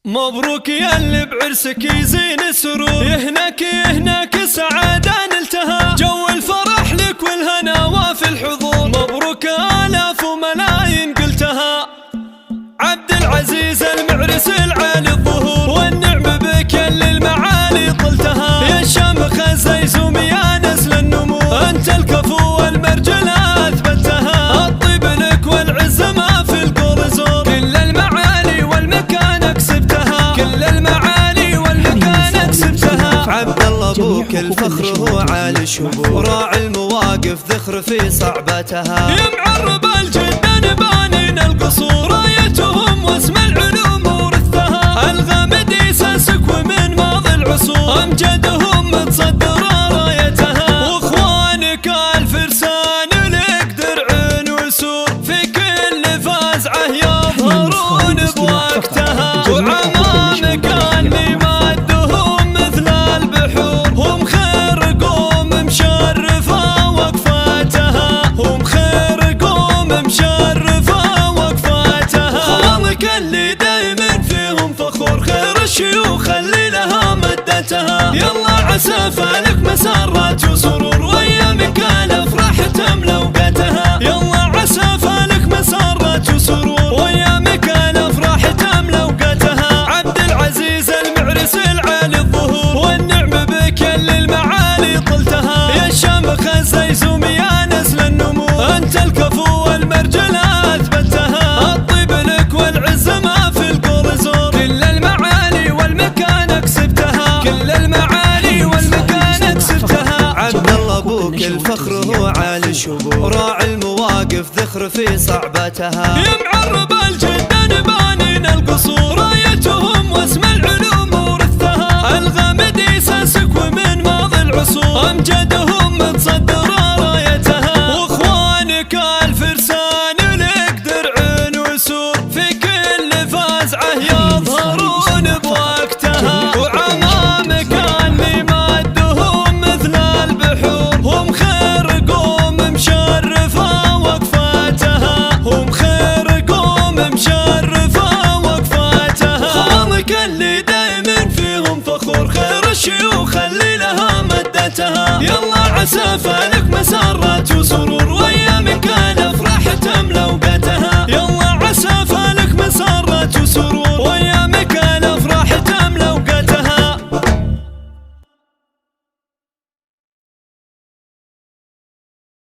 مبروك يا اللي بعرسك يزين السرور، يهناك يهناك سعادة نلتها، جو الفرح لك والهنا وفي الحضور، مبروك آلاف وملايين قلتها. عبد العزيز المعرس العالي الظهور، والنعم بك يا اللي المعالي طلتها، يا الشامخ الزيزوم يا نسل النمو، انت الكفو والمرجل اثبتها، الطيب لك والعز ما في القول زور، كل المعالي والمكان كسبتها، كل المعالي والمكان كسبتها. عبد الله ابوك الفخر هو عالي الشبور، راعي المواقف ذخر في صعبتها، يا معرب الجدان بانين القصور، رايتهم واسم العلوم ورثها، الغامدي ساسك ومن ماضي العصور، امجدهم متصدره رايتها، واخوانك الفرسان لك درع وسور، في كل فازعه يظهرون بوقتها، وعمامك اللي مادهم مثل البحور، هم خير قوم مشرفه وقفاتها، هم خير قوم مشرفه وقفاتها، خوانك اللي دايما فيهم فخور، خير الشيوخ اللي لها مدتها، يلا عسى فالك مسرات وسرور، وايامك الافراح تملى اوقاتها، يلا عسى فالك مسرات وسرور، وايامك الافراح تملى اوقاتها. عبد العزيز المعرس العالي الظهور، والنعم بك يا اللي المعالي طلتها، يا الشامخ الزيزوم يا نسل النمو، انت الكفو والمرجل اثبتها، الطيب لك والعز ما في القول زور، كل المعالي والمكان كسبتها، كل المعالي والمكان كسبتها. عبد الله ابوك الفخر هو عالي الشبور، راعي المواقف ذخر في صعبتها، يا معرب الجدان بانين القصور، رايتهم واسم العلوم ورثها، الغامدي ساسك ومن ماضي العصور، امجدهم متصدره رايتها، واخوانك الفرسان لك درع وسور، في كل فازعه يظهرون بوقتها، وعمامك اللي مادهم مثل البحور، هم خير قوم مشرفه وقفاتها، هم خير قوم مشرفه وقفاتها، خوانك اللي دايما فيهم فخور، خير الشيوخ اللي لها مدتها، يلا عسى فالك